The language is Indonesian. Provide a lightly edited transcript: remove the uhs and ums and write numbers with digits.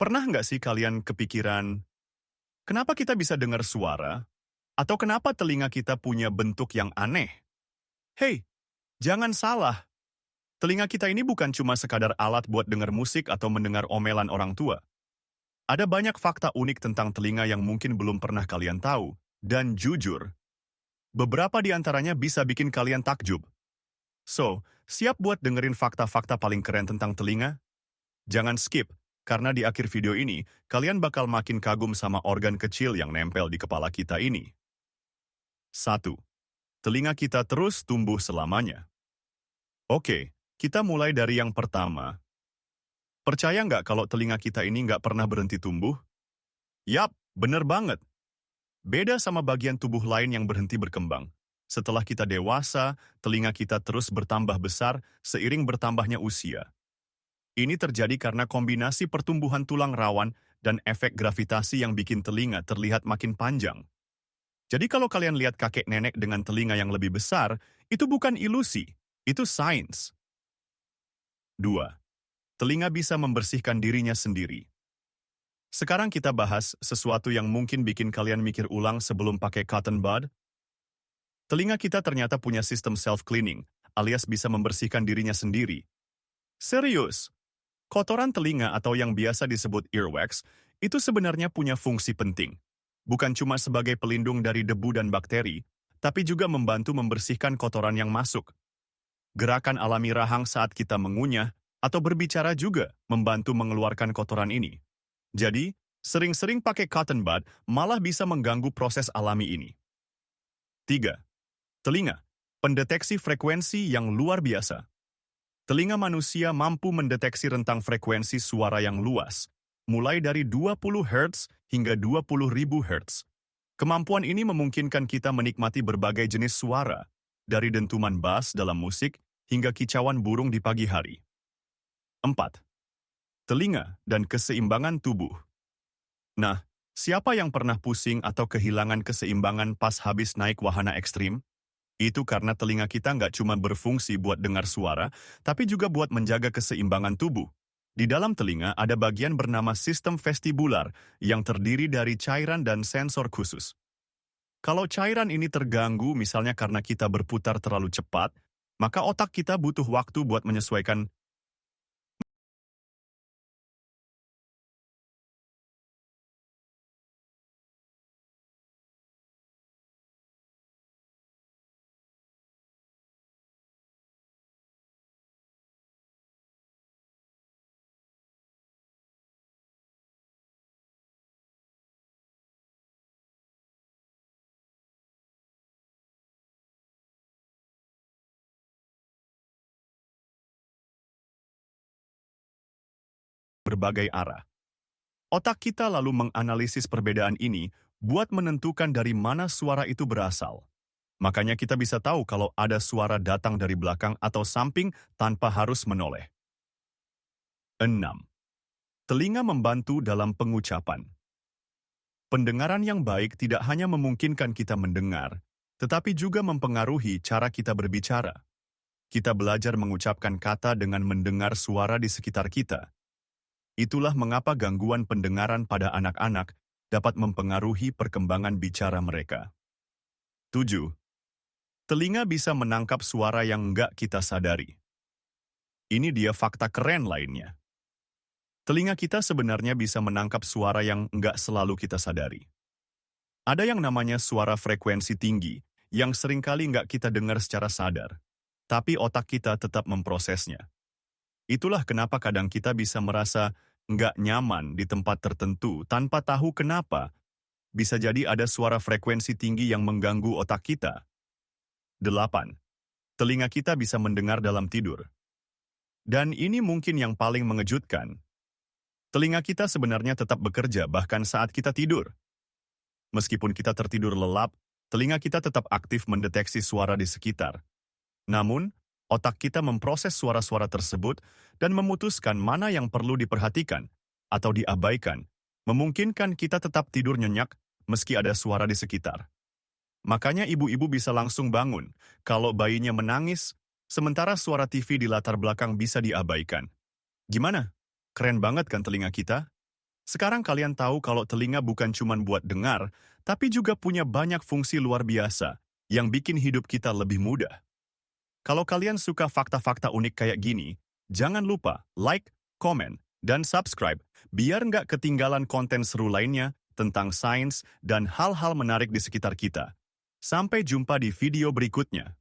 Pernah nggak sih kalian kepikiran, kenapa kita bisa dengar suara? Atau kenapa telinga kita punya bentuk yang aneh? Hei, jangan salah. Telinga kita ini bukan cuma sekadar alat buat dengar musik atau mendengar omelan orang tua. Ada banyak fakta unik tentang telinga yang mungkin belum pernah kalian tahu. Dan jujur, beberapa di antaranya bisa bikin kalian takjub. So, siap buat dengerin fakta-fakta paling keren tentang telinga? Jangan skip, karena di akhir video ini, kalian bakal makin kagum sama organ kecil yang nempel di kepala kita ini. 1. Telinga kita terus tumbuh selamanya. Oke, kita mulai dari yang pertama. Percaya nggak kalau telinga kita ini nggak pernah berhenti tumbuh? Yap, bener banget. Beda sama bagian tubuh lain yang berhenti berkembang. Setelah kita dewasa, telinga kita terus bertambah besar seiring bertambahnya usia. Ini terjadi karena kombinasi pertumbuhan tulang rawan dan efek gravitasi yang bikin telinga terlihat makin panjang. Jadi kalau kalian lihat kakek nenek dengan telinga yang lebih besar, itu bukan ilusi, itu sains. 2. Telinga bisa membersihkan dirinya sendiri. Sekarang kita bahas sesuatu yang mungkin bikin kalian mikir ulang sebelum pakai cotton bud. Telinga kita ternyata punya sistem self-cleaning, alias bisa membersihkan dirinya sendiri. Serius, kotoran telinga atau yang biasa disebut earwax itu sebenarnya punya fungsi penting. Bukan cuma sebagai pelindung dari debu dan bakteri, tapi juga membantu membersihkan kotoran yang masuk. Gerakan alami rahang saat kita mengunyah atau berbicara juga membantu mengeluarkan kotoran ini. Jadi, sering-sering pakai cotton bud malah bisa mengganggu proses alami ini. 3. Telinga, pendeteksi frekuensi yang luar biasa. Telinga manusia mampu mendeteksi rentang frekuensi suara yang luas, mulai dari 20 Hz hingga 20.000 Hz. Kemampuan ini memungkinkan kita menikmati berbagai jenis suara, dari dentuman bass dalam musik hingga kicauan burung di pagi hari. 4. Telinga dan keseimbangan tubuh. Nah, siapa yang pernah pusing atau kehilangan keseimbangan pas habis naik wahana ekstrim? Itu karena telinga kita nggak cuma berfungsi buat dengar suara, tapi juga buat menjaga keseimbangan tubuh. Di dalam telinga ada bagian bernama sistem vestibular yang terdiri dari cairan dan sensor khusus. Kalau cairan ini terganggu misalnya karena kita berputar terlalu cepat, maka otak kita butuh waktu buat menyesuaikan. Berbagai arah. Otak kita lalu menganalisis perbedaan ini buat menentukan dari mana suara itu berasal. Makanya kita bisa tahu kalau ada suara datang dari belakang atau samping tanpa harus menoleh. 6. Telinga membantu dalam pengucapan. Pendengaran yang baik tidak hanya memungkinkan kita mendengar, tetapi juga mempengaruhi cara kita berbicara. Kita belajar mengucapkan kata dengan mendengar suara di sekitar kita. Itulah mengapa gangguan pendengaran pada anak-anak dapat mempengaruhi perkembangan bicara mereka. 7. Telinga bisa menangkap suara yang nggak kita sadari. Ini dia fakta keren lainnya. Telinga kita sebenarnya bisa menangkap suara yang nggak selalu kita sadari. Ada yang namanya suara frekuensi tinggi, yang seringkali nggak kita dengar secara sadar, tapi otak kita tetap memprosesnya. Itulah kenapa kadang kita bisa merasa nggak nyaman di tempat tertentu tanpa tahu kenapa. Bisa jadi ada suara frekuensi tinggi yang mengganggu otak kita. 8. Telinga kita bisa mendengar dalam tidur. Dan ini mungkin yang paling mengejutkan. Telinga kita sebenarnya tetap bekerja bahkan saat kita tidur. Meskipun kita tertidur lelap, telinga kita tetap aktif mendeteksi suara di sekitar. Namun, otak kita memproses suara-suara tersebut dan memutuskan mana yang perlu diperhatikan atau diabaikan, memungkinkan kita tetap tidur nyenyak meski ada suara di sekitar. Makanya ibu-ibu bisa langsung bangun kalau bayinya menangis, sementara suara TV di latar belakang bisa diabaikan. Gimana? Keren banget kan telinga kita? Sekarang kalian tahu kalau telinga bukan cuma buat dengar, tapi juga punya banyak fungsi luar biasa yang bikin hidup kita lebih mudah. Kalau kalian suka fakta-fakta unik kayak gini, jangan lupa like, komen, dan subscribe biar nggak ketinggalan konten seru lainnya tentang sains dan hal-hal menarik di sekitar kita. Sampai jumpa di video berikutnya.